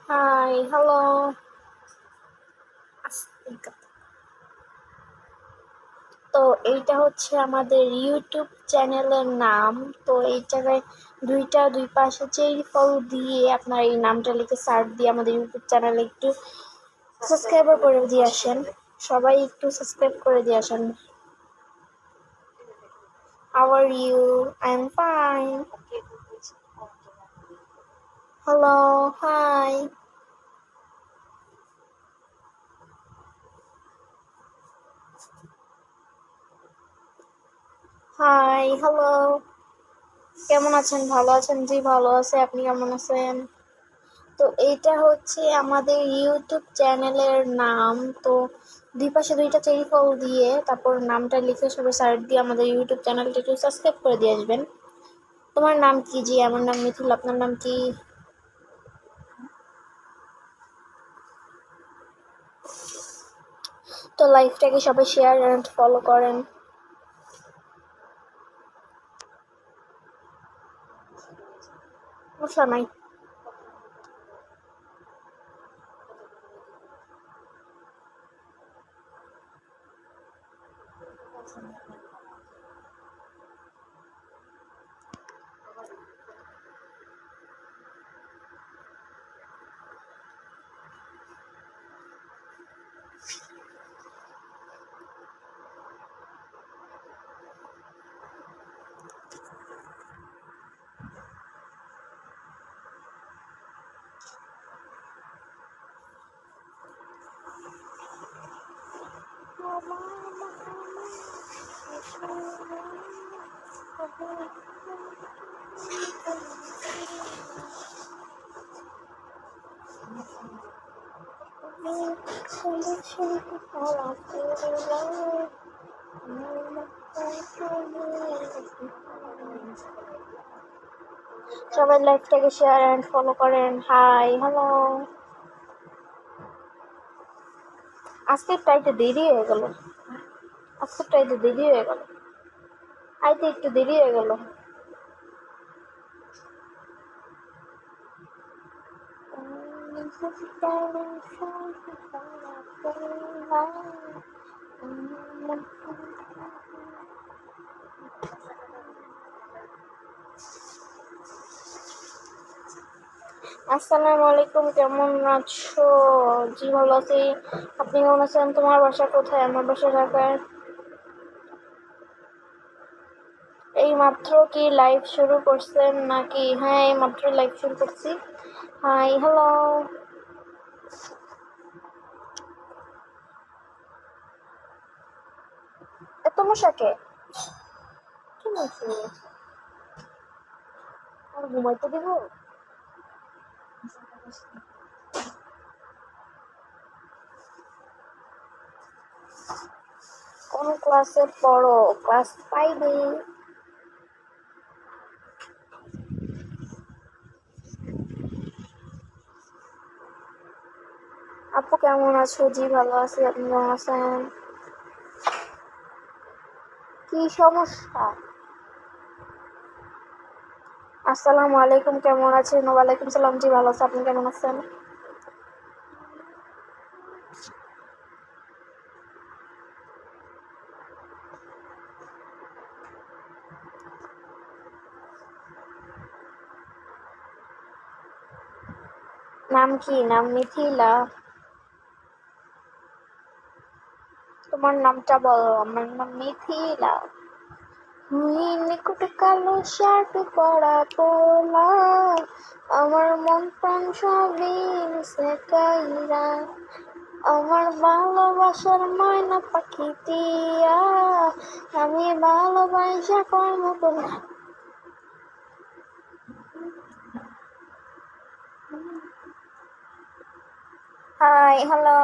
High, hello. তো এইটা হচ্ছে আমাদের ইউটিউব চ্যানেলের নাম। তো এই জায়গায় দুই পাশে চেরি ফল দিয়ে আপনার এই নামটা লিখে সার্চ দিয়ে আমাদের ইউটিউব চ্যানেলে একটু সাবস্ক্রাইবার করে দিয়ে আসেন। সবাই একটু সাবস্ক্রাইব করে দিয়ে আসেন। How are you? I'm fine. Hello, hi. Hi, hello. কেমন আছেন? ভালো আছেন? জি ভালো আছে। আপনি কেমন আছেন? তো এইটা হচ্ছে আমাদের ইউটিউব চ্যানেলের নাম। তো দুই পাশে দুইটা চেরি ফল দিয়ে তারপর নামটা লিখে সবাই সার্চ দিয়ে আমাদের ইউটিউব চ্যানেলটা একটু সাবস্ক্রাইব করে দিয়ে আসবেন। তোমার নাম কি? জি আমার নাম মিথুল, আপনার নাম কি? তো লাইভটাকে সবাই শেয়ার এন্ড ফলো করেন। সমস্যা নাই। সবাই লাইভটাকে শেয়ার এন্ড ফলো করেন। Hi, hello. আজকেরটা একটু দেরি হয়ে গেল। আইতে একটু দেরি হয়ে গেল। আসসালামু আলাইকুম, কেমন আছো? জি ভালো আছি। আপনি কেমন আছেন? তোমার বাসা কোথায়? আমার বাসা ঢাকায়। এই মাত্র কি লাইভ শুরু করছেন নাকি? হ্যাঁ, এই মাত্র লাইভ শুরু করছি। Hi, hello. এত মশাকে কি বলছি? আর ঘুমাইতে দিব? কোন ক্লাসে পড়ো? ক্লাস 5-এ। আপু কেমন আছো? জি ভালো আছি, আপনি কেমন আছেন? কি সমস্যা? আসসালামু আলাইকুম, কেমন আছেন? ওয়ালাইকুম সালাম, জি ভালো আছি, আপনি কেমন আছেন? নাম কি? নাম মিথিলা। তোমার নামটা বলো। আমার নাম মিথিলা। নিকুট কালো শার্ট পরা পোলা, আমার মন প্রাণ সবই নিছে কাইরা, আমার ভালোবাসার ময়না পাখি দিয়া, আমি ভালোবাসা কর্ম করি। হাই হ্যালো,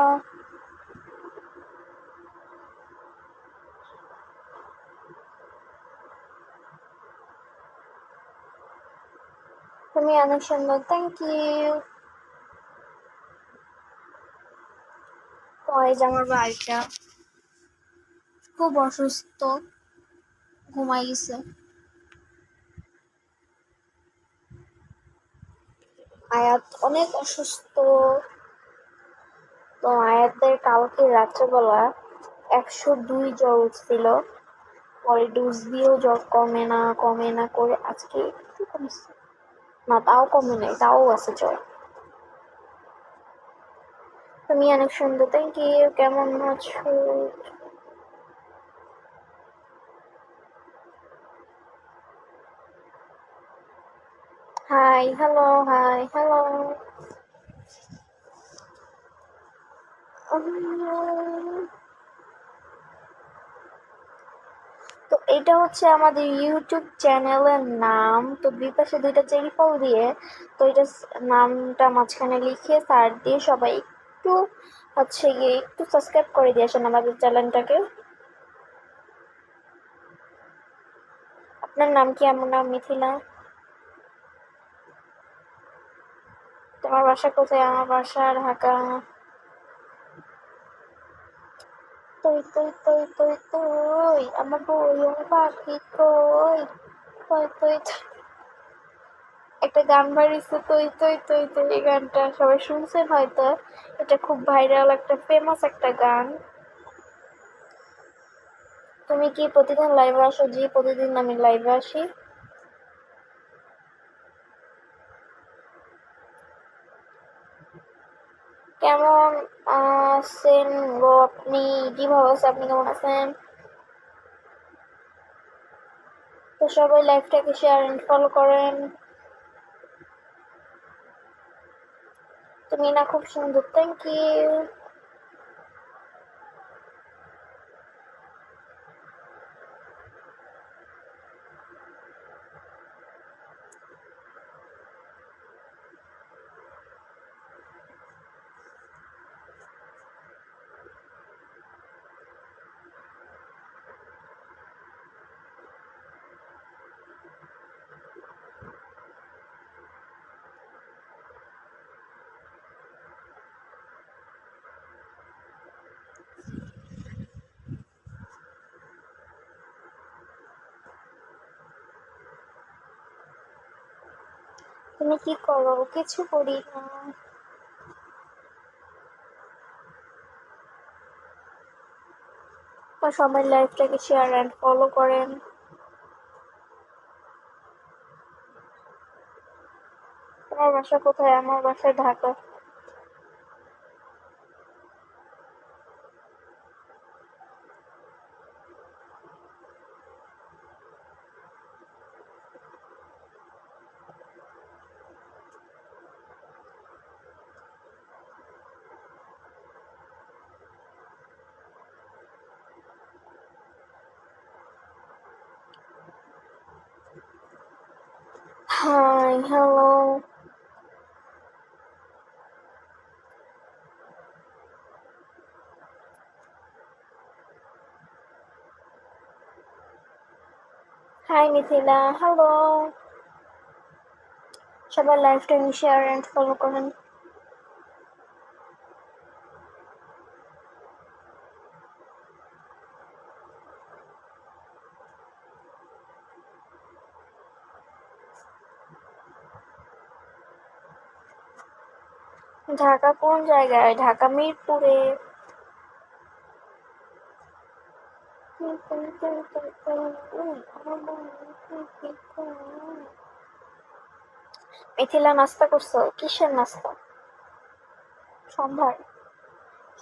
তুমি অনেক সুন্দর, থ্যাংক ইউ। তো এই যে আমার বাড়িটা খুব অসুস্থ, ঘুমাই গেছে। আয়াত অনেক অসুস্থ। তো আয়াতের কালকে রাত্রেবেলা 102 জ্বর উঠছিল, পরে ডোজ দিয়েও জ্বর কমে না কমে না করে আজকে একটু কমছে, না তাও কমে নাই, তাও আছে জ্বর। তুমি অনেক সুন্দর, থ্যাংক ইউ। কেমন আছো? Hi hello, hi hello. তো এটা হচ্ছে আমাদের ইউটিউব চ্যানেলের নাম। তো দুই পাশে দুইটা চেরি ফল দিয়ে, তো এটা নামটা মাঝখানে লিখে সার্চ দিয়ে সবাই একটু হচ্ছে গিয়ে একটু সাবস্ক্রাইব করে দিয়ে আসেন আমাদের চ্যানেলটাকে। আপনার নাম কি? আমার নাম মিথিলা। তোমার বাসা কোথায়? আমার বাসা ঢাকা। তুই তুই তুই তুই তুই আমার বই পাখি কই, তুই তুই তুই। একটা গান বাড়িছে, তুই তুই তুই তুই, এই গানটা সবাই শুনছেন হয়তো, এটা খুব ভাইরাল একটা ফেমাস একটা গান। তুমি কি প্রতিদিন লাইভে আসো? জি, প্রতিদিন আমি লাইভে আসি। কেমন আছেন গো আপনি? জি ভালো আছে, আপনি কেমন আছেন? তো সবাই লাইভটাকে শেয়ার এন্ড ফলো করেন। তুমি না খুব সুন্দর, থ্যাংক ইউ। তুমি কি করো? কিছু করি না। তো সবাই লাইভটাকে শেয়ার এন্ড ফলো করেন। তোমার বাসা কোথায়? আমার বাসা Dhaka. Hi hello. Hi Mithila, hello. সবাই লাইভটাকে শেয়ার এন্ড ফলো করেন। ঢাকা কোন জায়গায়? ঢাকা মিরপুরে। মিথিলা, নাস্তা করছো? কিসের নাস্তা? সন্ধ্যার?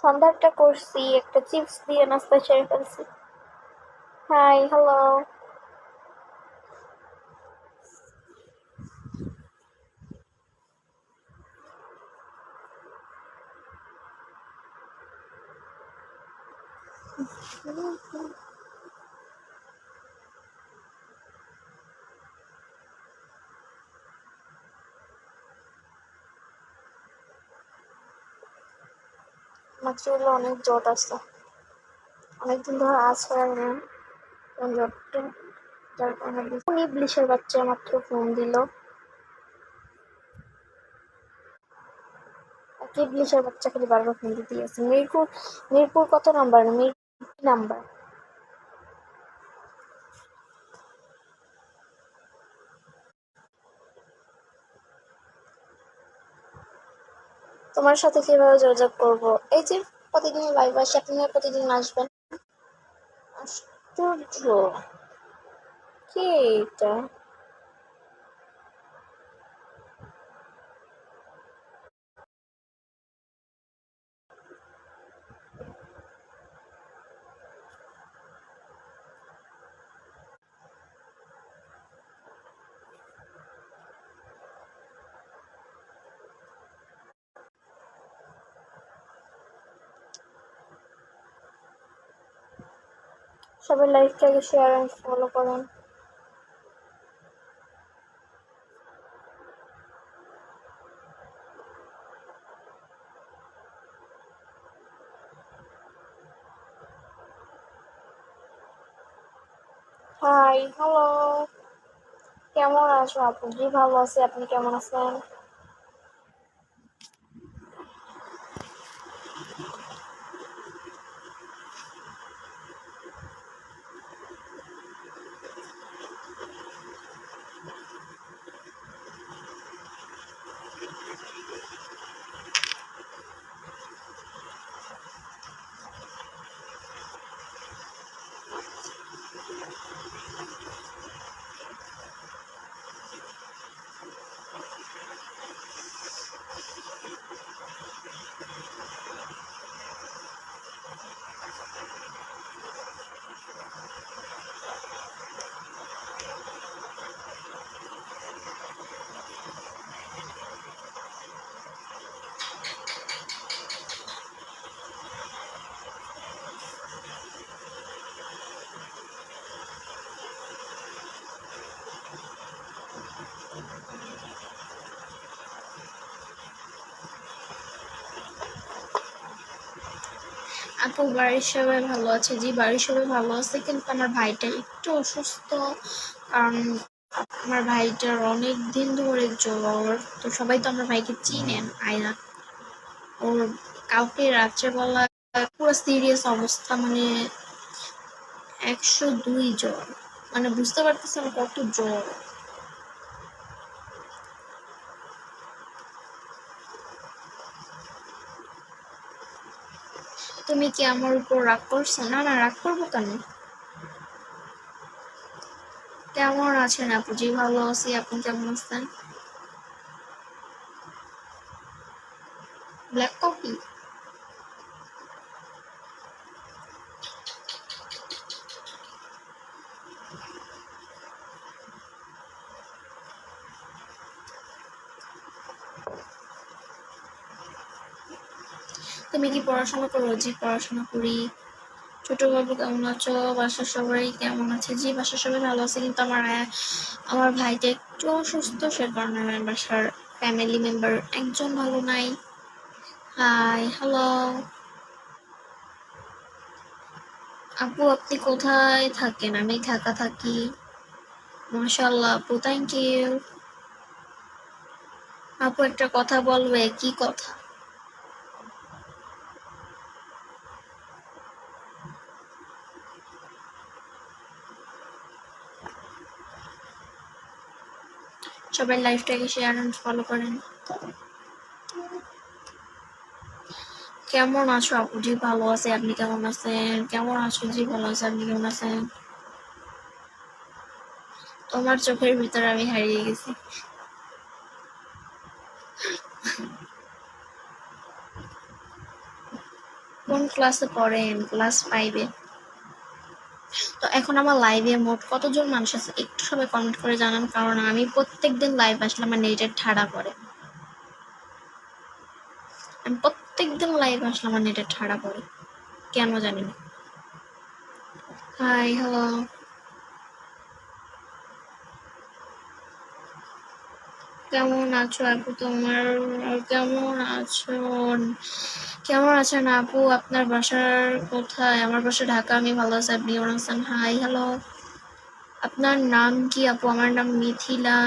সন্ধ্যারটা করছি, একটা চিপস দিয়ে নাস্তা সেরে ফেলছি। Hi hello. মাত্র হলো অনেক জট আছে, অনেকদিন ধরে আছে আর জটটা, যার কারণে ইবলিশের বাচ্চা মাত্র ফোন দিল। ইবলিশের বাচ্চা খালি বারবার ফোন দিতেই আছে। মিরপুর, মিরপুর কত নাম্বার? মিরপুর নাম্বার? তোমার সাথে কিভাবে যোগাযোগ করব? এই যে প্রতিদিন লাইভ আসে, আপনিও প্রতিদিন আসবেন। আশ্চর্য, কে এটা? সবাই লাইভটাকে শেয়ার এন্ড ফলো করেন। হাই, হ্যালো, কেমন আছো আপু? জি ভালো আছি, আপনি কেমন আছেন? আপু বাড়ির সবাই ভালো আছে? জি বাড়ির সবাই ভালো আছে, কিন্তু আমার ভাইটা একটু অসুস্থ। কারণ আমার ভাইটার অনেক দিন ধরে জ্বর। তো সবাই তো আমার ভাইকে চিনেন। আয়না ওর কালকে রাত্রেবেলা পুরো সিরিয়াস অবস্থা, মানে 102 জ্বর, মানে বুঝতে পারতেছেন কত জ্বর। তুমি কি আমার উপর রাগ করছো? না না, রাগ করবো কেন? কেমন আছেন আপু? জি ভালো আছি, আপনি কেমন আছেন? Black coffee? তুমি কি পড়াশোনা করো? জি পড়াশোনা করি। ছোট বাবু কেমন আছো? বাসার সবাই কেমন আছে? জি বাসার সবাই ভালো আছে, কিন্তু আমার ভাইটা একটু অসুস্থ, সে কারণে আমার বাসার ফ্যামিলি মেম্বার একজন ভালো নাই। হাই, হ্যালো আপু, আপনি কোথায় থাকেন? আমি ঢাকা থাকি। মাশাআল্লাহ আপু, থ্যাংক ইউ। আপু একটা কথা বলবে? কি কথা? সবাই লাইভটাকে শেয়ার এন্ড ফলো করেন। কেমন আছো আপু? জি ভালো আছে, আপনি কেমন আছেন? কেমন আছো? জি ভালো আছে, আপনি কেমন আছেন? তোমার চোখের ভিতরে আমি হারিয়ে গেছি। কোন ক্লাসে পড়েন? ক্লাস 5-এ। তো এখন আমার লাইভে মোট কতজন মানুষ আছে একটু সবাই কমেন্ট করে জানান, কারণ আমি প্রত্যেকদিন লাইভ আসলে আমার নেটের ঠাড়া পড়ে। আমি প্রত্যেকদিন লাইভ আসলে আমার নেটের ঠাড়া পড়ে, কেন জানি না। হাই হ্যালো, কেমন আছো আপু? তোমার কেমন আছো? কেমন আছেন আপু? আপনার বাসার কোথায়? আমার বাসা ঢাকা, আমি ভালো আছি। আপনি কেমন আছেন? হাই হ্যালো, আপনার নাম কি আপু? আমার নাম মিথিলা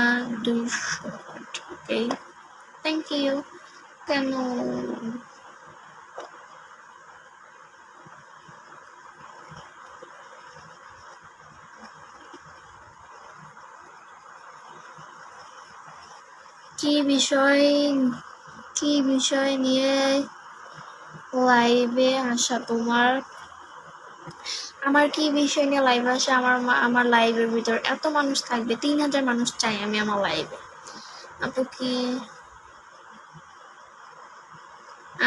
দুষ। ওকে, থ্যাংক ইউ। কেন? কি বিষয়, কি বিষয় নিয়ে লাইভে আসা তোমার? আমার কি বিষয় নিয়ে লাইভে আসা? আমার লাইভের ভিতর এত মানুষ থাকবে, 3,000 মানুষ চাই আমি আমার লাইভে। আপু কি,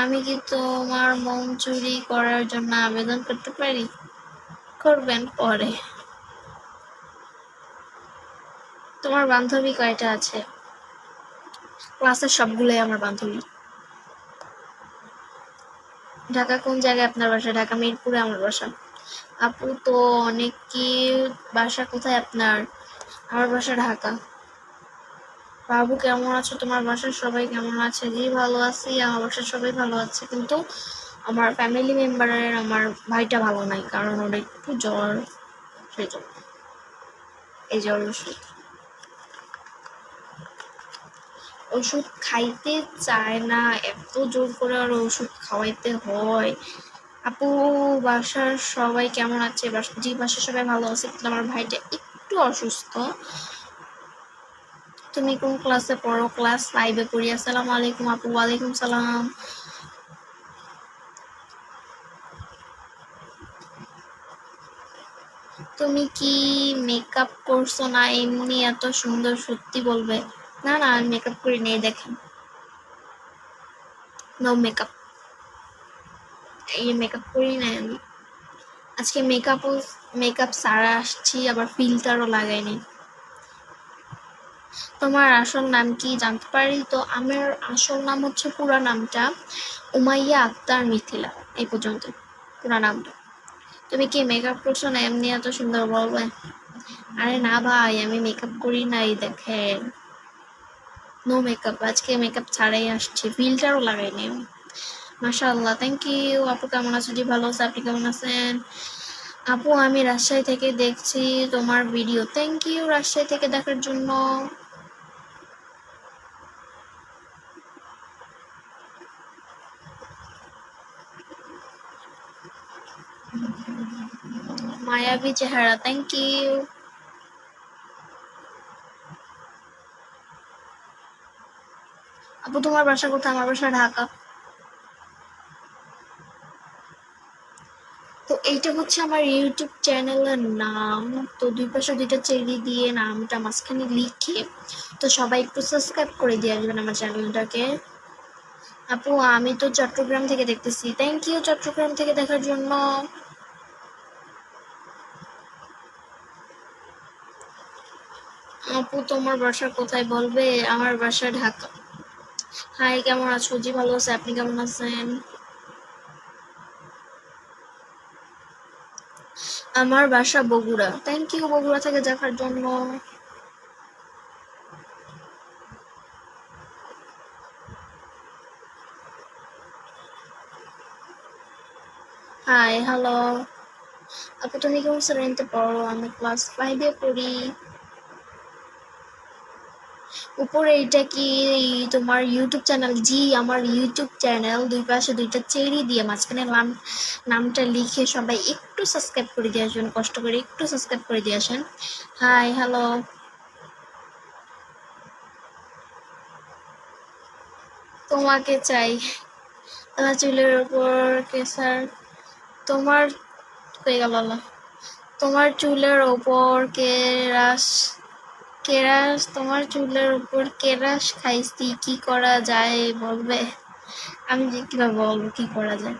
আমি কি তোমার মন চুরি করার জন্য আবেদন করতে পারি? করবেন পরে। তোমার বান্ধবী কয়টা আছে? ক্লাসের সবগুলোই আমার বান্ধবী। ঢাকা কোন জায়গায় আপনার বাসা? ঢাকা মিরপুরে আমার বাসা। আপু তো অনেক কি, বাসা কোথায় আপনার? আমার বাসা ঢাকা। বাবু কেমন আছো? তোমার বাসার সবাই কেমন আছে? জি ভালো আছি, আমার বাসার সবাই ভালো আছে, কিন্তু আমার ফ্যামিলি মেম্বারের আমার ভাইটা ভালো নাই, কারণ ওর একটু জ্বর, সেই জন্য এই জ্বর ওষুধ, ওষুধ খাইতে চায় না, এত জোর করে আর ওষুধ খাওয়াইতে হয়। আপু বাসার সবাই কেমন আছে? জি বাসার সবাই ভালো আছে, কিন্তু আমার ভাইটা একটু অসুস্থ। তুমি কোন ক্লাসে পড়ো? ক্লাস 5-এ পড়ি। আসসালামু আলাইকুম আপু। ওয়ালাইকুম সালাম। তুমি কি মেকআপ করছো না এমনি এত সুন্দর? সত্যি বলবে। না না, আমি মেকআপ করি নেই, দেখেন। নো মেকআপ, এই মেকআপ করি না আমি। আজকে মেকআপ সারা আসছি, আবার ফিল্টারও লাগাইনি। তোমার আসল নাম কি জানতে পারি তো? আমার আসল নাম হচ্ছে, পুরা নামটা উমাইয়া আক্তার মিথিলা, এই পর্যন্ত পুরা নামটা। তুমি কি মেকআপ করছো না এমনি এত সুন্দর বলবে? আরে না ভাই, আমি মেকআপ করি নাই, দেখেন। নো মেকআপ, আজকে মেকআপ ছাড়াই আসছি, ফিল্টারও লাগাইনি আমি। মাশাআল্লাহ, থ্যাংক ইউ। আপু কেমন আছো? জি ভালো আছে, আপনি কেমন আছেন? আপু আমি রাজশাহী থেকে দেখছি তোমার ভিডিও। থ্যাংক ইউ রাজশাহী থেকে দেখার জন্য। মায়াবী চেহারা, থ্যাংক ইউ। আপু তোমার বাসা কোথায়? আমার বাসা ঢাকা। তো এইটা হচ্ছে আমার ইউটিউব চ্যানেলের নাম। তো দুই পাশে দুইটা চেরি দিয়ে নামটা মাঝখানে লিখে, তো সবাই একটু সাবস্ক্রাইব করে দিয়ে আসবেন আমার চ্যানেলটাকে। আপু আমি তো চট্টগ্রাম থেকে দেখতেছি। থ্যাংক ইউ চট্টগ্রাম থেকে দেখার জন্য। আপু তোমার বাসা কোথায় বলবে? আমার বাসা ঢাকা। হাই কেমন আছো? জি ভালো আছে, আপনি কেমন আছেন? আমার বাসা বগুড়া। থ্যাংক ইউ বগুড়া থেকে দেখার জন্য। হাই হ্যালো, আপু তুমি কোন শ্রেণীতে পড়ো? আমি ক্লাস 5-এ পড়ি। উপরে এটা কি তোমার ইউটিউব চ্যানেল? জি আমার ইউটিউব চ্যানেল। দুই পাশে দুইটা চেরি দিয়ে মাঝখানে নামটা লিখে সবাই একটু সাবস্ক্রাইব করে দিয়ে আসবেন, কষ্ট করে একটু সাবস্ক্রাইব করে দিয়ে আসেন। Hi hello. তোমাকে চাই। তোমার চুলের উপর কেসার, তোমার হয়ে গেল আল্লাহ। তোমার চুলের ওপর কেরাস, তোমার চুলের উপর কেরাস খাইছি, কি করা যায় বলবে? আমি যে কিভাবে বলবো কি করা যায়?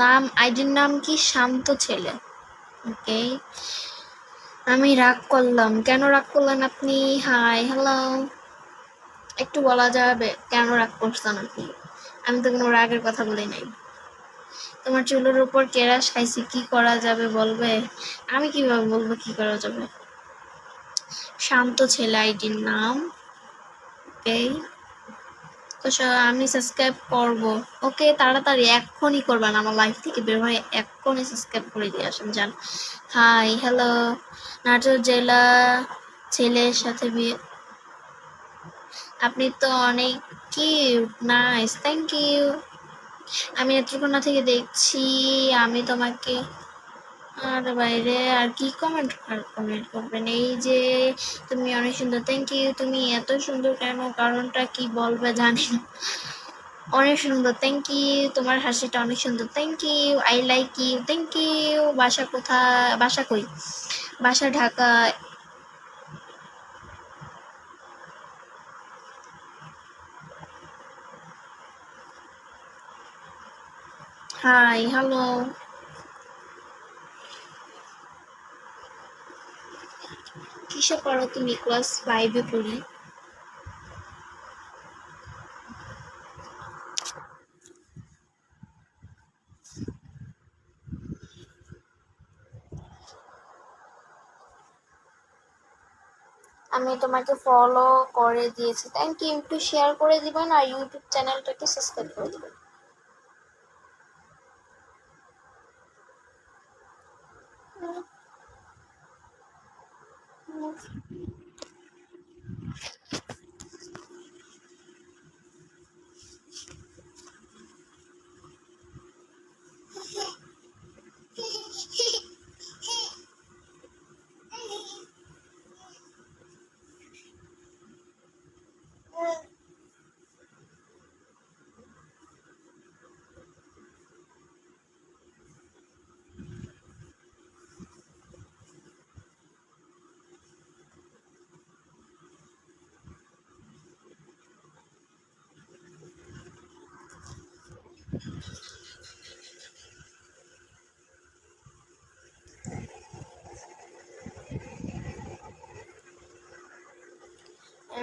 নাম, আইডির নাম কি? শান্ত ছেলে। ওকে, আমি রাগ করলাম। কেন রাগ করলেন আপনি? হাই হ্যালো, একটু বলা যাবে কেন রাগ করছেন আপনি? আমি তো কোনো রাগের কথা বলি নাই। তোমার চুলের উপর কেরাস খাইছি, কি করা যাবে বলবে? আমি কিভাবে বলবো কি করা যাবে? শান্ত ছেলে আইডির নাম। এই তো আমি সাবস্ক্রাইব করব। ওকে, তাড়াতাড়ি এক্ষুনি করবেন, আমার লাইফ থেকে বের হয়ে এক্ষুনি সাবস্ক্রাইব করে দিয়ে আসেন যান। Hi hello. নাটোর জেলা, ছেলের সাথে বিয়ে। আপনি তো অনেক কিউট, নাইস, থ্যাংক ইউ। আমি নেত্রকোনা থেকে দেখছি। আমি তোমাকে আর বাইরে আর কি কমেন্ট করবেন? এই যে তুমি অনেক সুন্দর, থ্যাংক ইউ। তুমি এত সুন্দর কেন, কারণটা কি বলবে জানি না। অনেক সুন্দর, থ্যাংক ইউ। তোমার হাসিটা অনেক সুন্দর, thank you. I like you, thank you. বাসা কোথায়? বাসা কই? বাসা ঢাকায়। Hi hello. কিসে পড়ো তুমি? ক্লাস 5-এ পড়ি। আমি তোমাকে ফলো করে দিয়েছি, থ্যাংক ইউ। একটু শেয়ার করে দিবেন আর ইউটিউব চ্যানেলটাকে সাবস্ক্রাইব করে দিবেন।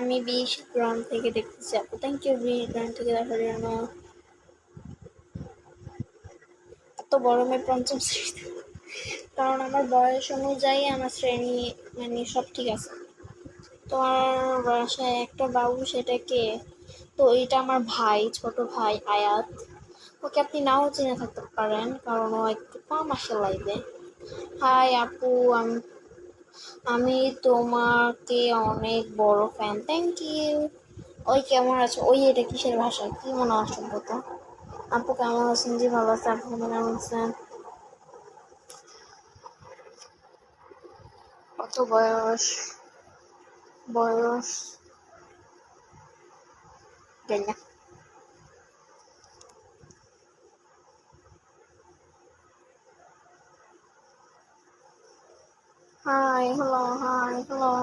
আমি 20 গ্রাম থেকে দেখতেছি আপু, থ্যাংক ইউ 20 গ্রাম থেকে দেখার জন্য। এত গরমে পঞ্চম শ্রেণীতে, কারণ আমার বয়স অনুযায়ী আমার শ্রেণী মানে সব ঠিক আছে। তোমার বাসায় একটা বাবু, সেটা কে? তো এটা আমার ভাই, ছোট ভাই আয়াত। ওকে আপনি নাও চিনে থাকতে পারেন, কারণ ও একটু কম আসে লাইভে। হাই আপু, আমি তোমাকে অনেক বড় ফ্যান, থ্যাংক ইউ। ওই কেমন আছো? ওই এটা কিসের ভাষা, কি মনে অসভ্যত। আপু কেমন আছেন? জি ভালো আছে, আপনি কেমন আছেন? কত বয়স? বয়স জানি না। Hi hello, hi hello.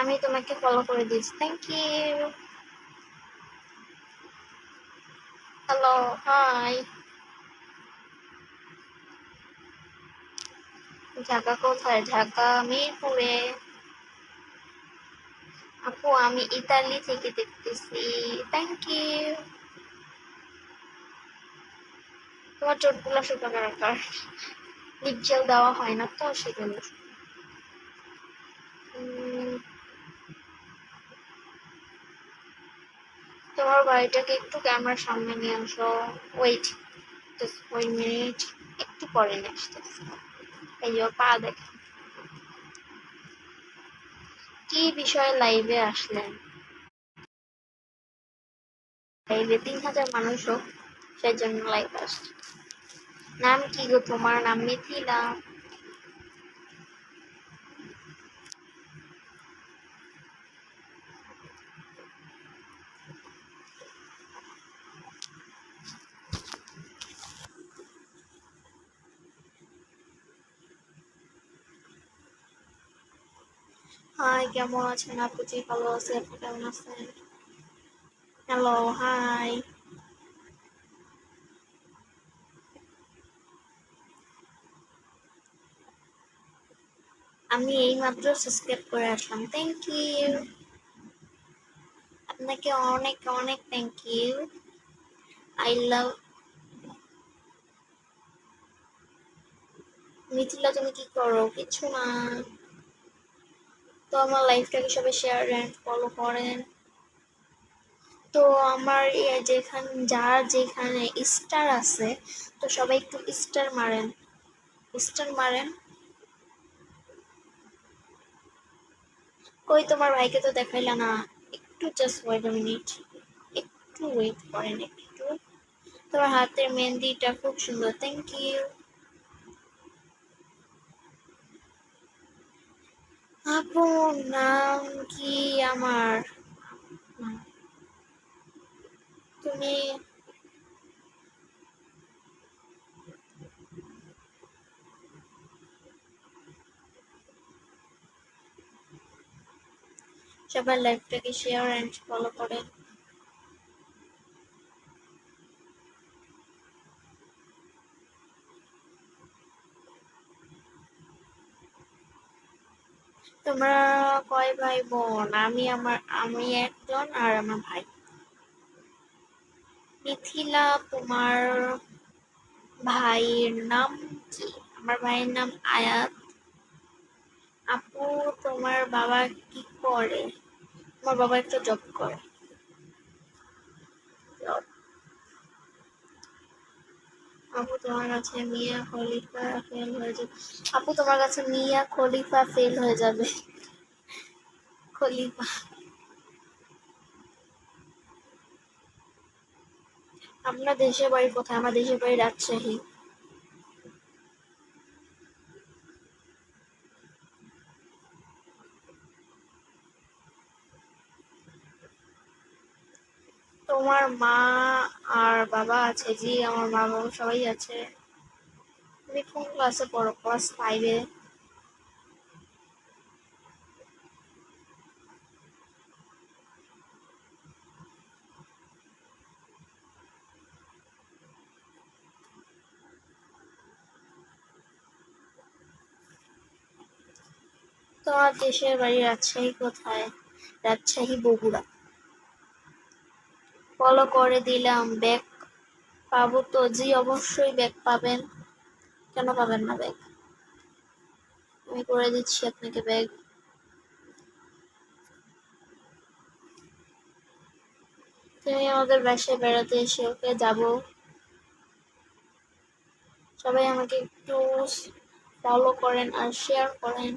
আমি তোমাকে ফলো করে দিয়েছি, thank you. Hello, hi. Dhaka কোথায়? ঢাকা মিরপুরে। আপু আমি ইতালি থেকে দেখতেছি, থ্যাংক ইউ। তোমার চোটগুলো শুকানো রাখার লিপ জেল দেওয়া হয় না তো সেজন্য। তোমার বাড়িটাকে একটু ক্যামেরার সামনে নিয়ে আসো। ওয়েট, জাস্ট ওয়েট মিনিট, একটু পরে নিয়ে আসতেছি। এই যে পা দেখে। কি বিষয়ে লাইভে আসলেন? লাইভে 3000 মানুষ হোক, সেই জন্য লাইভ আসছে। নাম কি গো তোমার? নাম মিথিলা। হাই, কেমন আছেন আপু? জি ভালো আছি, আপনি কেমন আছেন? Hello, hi. আমি এইমাত্র সাবস্ক্রাইব করে আসলাম, থ্যাংক ইউ। আপনাকে অনেক অনেক thank you. I love. Mithila, তুমি কি করো? কিছু না। তো আমার লাইফটাকে সবাই শেয়ার এন্ড ফলো করেন। তো আমার যেখানে যার যেখানে স্টার আছে, তো সবাই একটু স্টার মারেন, স্টার মারেন। কই তোমার ভাইকে তো দেখাইলা না? একটু জাস্ট ওয়েট আ মিনিট, একটু ওয়েট করেন একটু। তোমার হাতের মেহেন্দিটা খুব সুন্দর, থ্যাংক ইউ। আপুর নাম কি আমার? তুমি সবার লাইফটাকে শেয়ার এন্ড ফলো করে। তোমরা কয় ভাই বোন? আমি একজন আর আমার ভাই। মিথিলা, তোমার ভাইয়ের নাম কি? আমার ভাইয়ের নাম আয়াত। আপু, তোমার বাবা কি করে? আমার বাবা একটা জব করে। আপু তোমার কাছে মিয়া খলিফা ফেল হয়ে যাবে। আপু তোমার কাছে মিয়া খলিফা ফেল হয়ে যাবে। খলিফা। আপনার দেশের বাড়ি কোথায়? আমার দেশের বাড়ি রাজশাহী। তোমার মা আর বাবা আছে? জি, আমার মা বাবা সবাই আছে। তুমি কোন ক্লাসে পড়ো? ক্লাস 5-এ। তোমার দেশের বাড়ি রাজশাহী কোথায়? রাজশাহী, বগুড়া। ফলো করে দিলাম, ব্যাক পাবো তো? জি অবশ্যই ব্যাক পাবেন, কেন পাবেন না ব্যাক? আমি করে দিচ্ছি আপনাকে ব্যাক। তুমি আমাদের বাসায় বেড়াতে এসে ওকে যাবো। সবাই আমাকে একটু ফলো করেন আর শেয়ার করেন।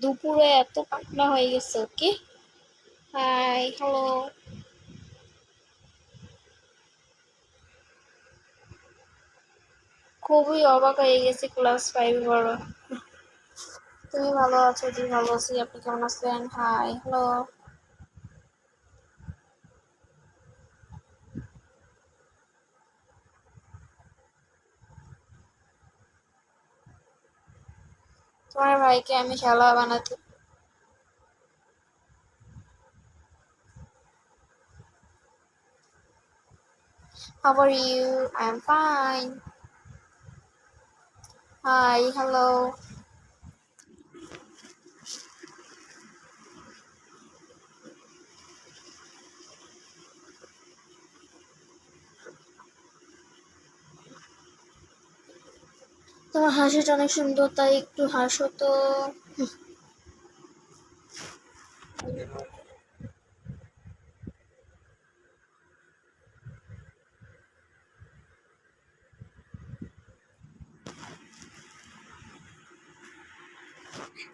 দুপুরে এত পাতলা হয়ে গেছে, ওকে। High, hello. খুবই অবাক হয়ে গেছি ক্লাস 5 বড়। তুমি ভালো আছো? জি ভালো আছি, আপনি কেমন আছেন? Hi, hello. তোমার ভাইকে আমি শালা বানাতে। How are you? I'm fine. Hi, hello. তোমার হাসিটা অনেক সুন্দর, তাই একটু হাসো তো।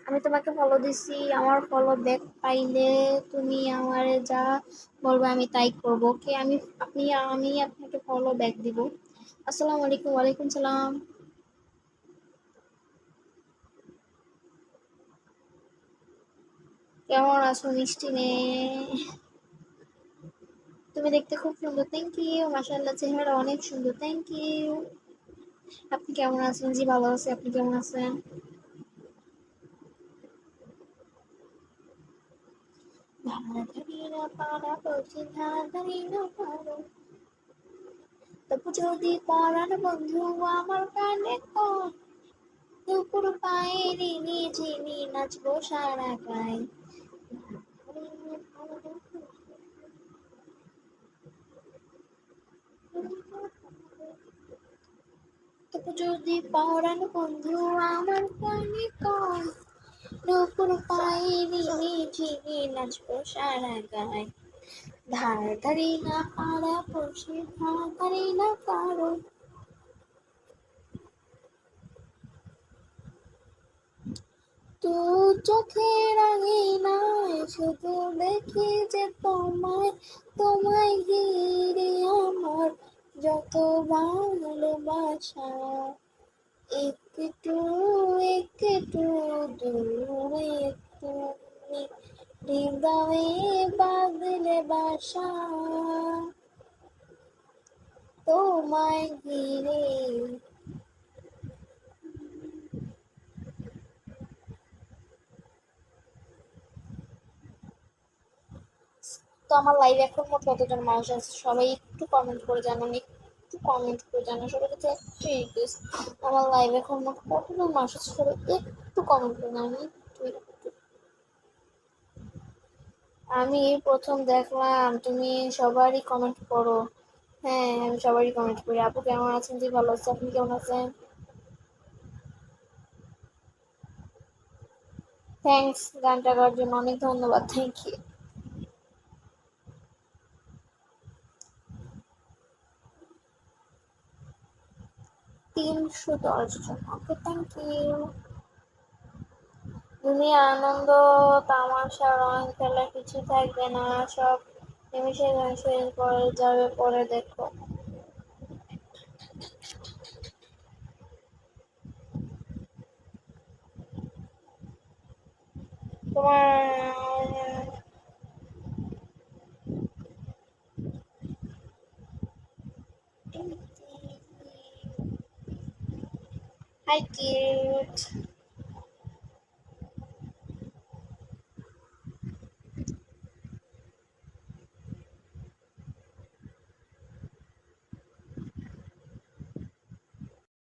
আমি তোমাকে ফলো দিছি, আমার ফলো ব্যাক পাইলে তুমি আমারে যা বলবে আমি তাই করবো, ওকে? আমি আপনাকে ফলো ব্যাক দিব। আসসালামু আলাইকুম। ওয়ালাইকুম সালাম। কেমন আছো মিষ্টি মেয়ে? তুমি দেখতে খুব সুন্দর, থ্যাংক ইউ। মাশাআল্লাহ, চেহারা অনেক সুন্দর, থ্যাংক ইউ। আপনি কেমন আছেন? জি ভালো আছি, আপনি কেমন আছেন? ধারাধারি না পারা বলছি, ধারাধারি না পারো, তবু যদি পরাণ বন্ধু আমার কানে কর, দুপুর পায়ে রিনি ঝিনি নাচবো সারা গায়ে। তবু যদি পরাণ বন্ধু আমার কানে কর, দুপুর পায়ে রিনি ঝিনি নাচবো সারা গায়ে। ধার ধারি না পারা পড়শি, ধার ধারি না পারো। তু চোখের আঙিনায় শুধু দেখি যে তোমায়, তোমায় ঘিরে আমার যত ভালোবাসা। একটু একটু দূরে তুমি হৃদয়ে বাঁধলে বাসা, তোমায় ঘিরে। তো আমার লাইভ এখন মোট কতজন মানুষ আছে, সবাই একটু কমেন্ট করে জানান, একটু কমেন্ট করে জানান, সবার কাছে একটু রিকোয়েস্ট। আমার লাইভ এখন মোট কতজন মানুষ আছে, সবাই একটু কমেন্ট করে জানান, একটু। আমি এই প্রথম দেখলাম তুমি সবারই কমেন্ট করো। হ্যাঁ, আমি সবারই কমেন্ট করি। আপু কেমন আছেন? জি ভালো আছে, আপনি কেমন আছেন? থ্যাঙ্কস, গানটা গাওয়ার জন্য অনেক ধন্যবাদ, থ্যাংক ইউ। 310 জন, ওকে, থ্যাংক ইউ। দুনিয়া আনন্দ তামাশা রং খেলা কিছু থাকবে না, সব নিমিষে ধ্বংস হয়ে পড়ে যাবে, পরে দেখো। তোমার হাই কিউট।